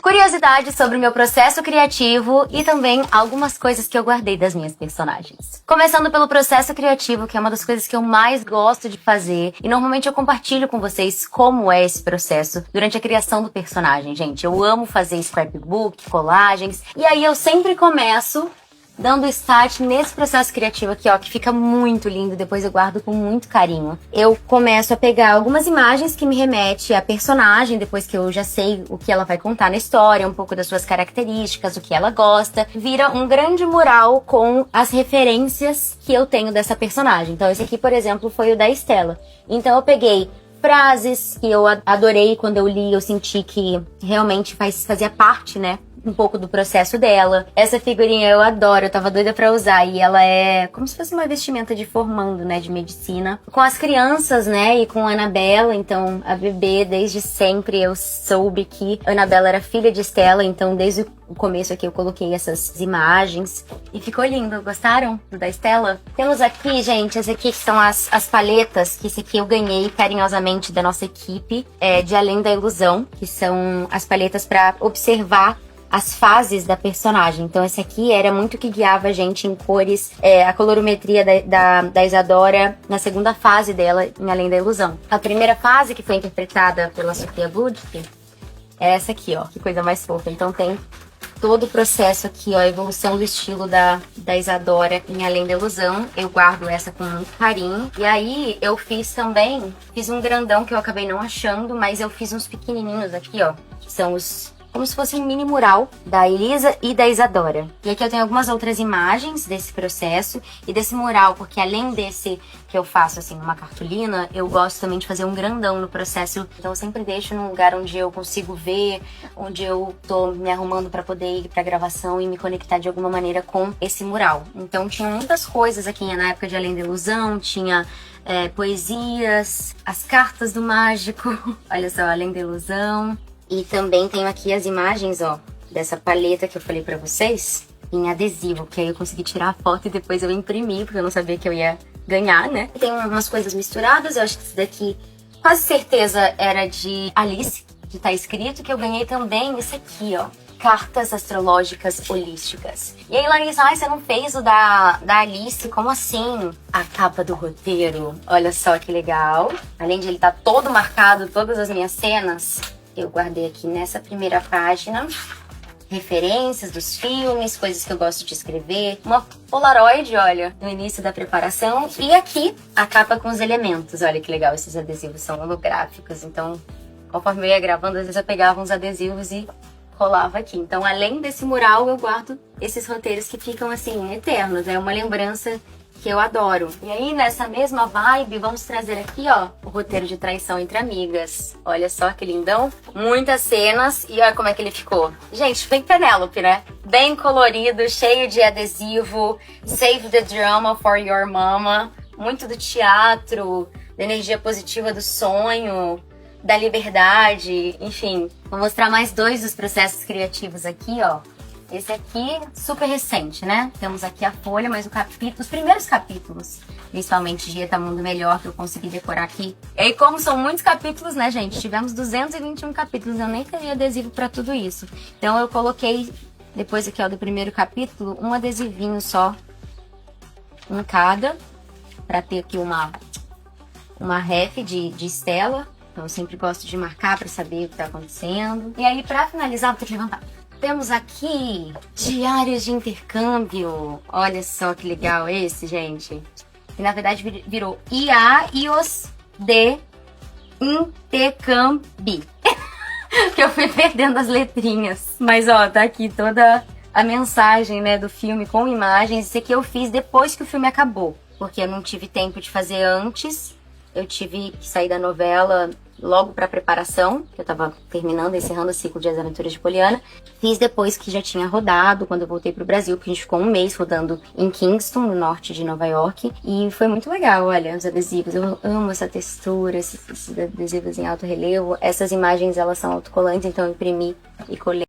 curiosidades sobre o meu processo criativo e também algumas coisas que eu guardei das minhas personagens. Começando pelo processo criativo, que é uma das coisas que eu mais gosto de fazer, e normalmente eu compartilho com vocês como é esse processo durante a criação do personagem, gente. Eu amo fazer scrapbook, colagens, e aí eu sempre começo dando start nesse processo criativo aqui, ó, que fica muito lindo, depois eu guardo com muito carinho. Eu começo a pegar algumas imagens que me remetem à personagem, depois que eu já sei o que ela vai contar na história, um pouco das suas características, o que ela gosta. Vira um grande mural com as referências que eu tenho dessa personagem. Então esse aqui, por exemplo, foi o da Estela. Então eu peguei frases que eu adorei quando eu li, eu senti que realmente fazia parte, né, um pouco do processo dela. Essa figurinha eu adoro, eu tava doida pra usar. E ela é como se fosse uma vestimenta de formando, né, de medicina. Com as crianças, né, e com a Annabella. Então, a bebê, desde sempre eu soube que a Annabella era filha de Estela. Então, desde o começo aqui eu coloquei essas imagens. E ficou lindo. Gostaram da Estela? Temos aqui, gente, essa aqui que são as paletas. Que esse aqui eu ganhei carinhosamente da nossa equipe. De Além da Ilusão. Que são as paletas pra observar as fases da personagem. Então esse aqui era muito que guiava a gente em cores, a colorimetria da Isadora na segunda fase dela, em Além da Ilusão. A primeira fase, que foi interpretada pela Sofia Budke, é essa aqui, ó, que coisa mais fofa. Então tem todo o processo aqui, ó, a evolução do estilo da Isadora em Além da Ilusão. Eu guardo essa com muito carinho. E aí eu fiz um grandão que eu acabei não achando, mas eu fiz uns pequenininhos aqui, ó, que são como se fosse um mini mural da Elisa e da Isadora. E aqui eu tenho algumas outras imagens desse processo e desse mural, porque além desse que eu faço, assim, numa cartolina, eu gosto também de fazer um grandão no processo. Então eu sempre deixo num lugar onde eu consigo ver, onde eu tô me arrumando pra poder ir pra gravação e me conectar de alguma maneira com esse mural. Então tinha muitas coisas aqui na época de Além da Ilusão, tinha poesias, as cartas do mágico, olha só, Além da Ilusão. E também tenho aqui as imagens, ó, dessa paleta que eu falei pra vocês, em adesivo, que aí eu consegui tirar a foto e depois eu imprimi, porque eu não sabia que eu ia ganhar, né? Tem umas coisas misturadas, eu acho que esse daqui, quase certeza, era de Alice, que tá escrito, que eu ganhei também esse aqui, ó, Cartas Astrológicas Holísticas. E aí, Larissa, você não fez o da Alice? Como assim? A capa do roteiro, olha só que legal. Além de ele estar todo marcado, todas as minhas cenas, eu guardei aqui nessa primeira página referências dos filmes, coisas que eu gosto de escrever. Uma Polaroid, olha, no início da preparação. E aqui, a capa com os elementos. Olha que legal, esses adesivos são holográficos. Então, conforme eu ia gravando, às vezes eu pegava uns adesivos e colava aqui. Então, além desse mural, eu guardo esses roteiros que ficam, assim, eternos. É uma lembrança que eu adoro. E aí, nessa mesma vibe, vamos trazer aqui, ó, o roteiro de traição entre amigas. Olha só que lindão. Muitas cenas e olha como é que ele ficou. Gente, bem Penélope, né? Bem colorido, cheio de adesivo. Save the drama for your mama. Muito do teatro, da energia positiva do sonho, da liberdade, enfim. Vou mostrar mais dois dos processos criativos aqui, ó. Esse aqui, super recente, né? Temos aqui a folha, mas os primeiros capítulos, principalmente de Eta Mundo Melhor, que eu consegui decorar aqui. E aí, como são muitos capítulos, né, gente? Tivemos 221 capítulos, eu nem teria adesivo pra tudo isso. Então eu coloquei, depois aqui, ó, do primeiro capítulo, um adesivinho só em cada, pra ter aqui uma ref de Estela. Então eu sempre gosto de marcar pra saber o que tá acontecendo. E aí, pra finalizar, vou ter que levantar. Temos aqui diários de intercâmbio. Olha só que legal esse, gente. E na verdade virou IAIOS de Intercambi. Que eu fui perdendo as letrinhas. Mas ó, tá aqui toda a mensagem, né, do filme com imagens. Esse aqui eu fiz depois que o filme acabou. Porque eu não tive tempo de fazer antes. Eu tive que sair da novela logo pra preparação, que eu tava encerrando o ciclo de As Aventuras de Poliana. Fiz depois que já tinha rodado, quando eu voltei pro Brasil, porque a gente ficou um mês rodando em Kingston, no norte de Nova York. E foi muito legal, olha, os adesivos. Eu amo essa textura, esses adesivos em alto relevo. Essas imagens, elas são autocolantes, então eu imprimi e colei.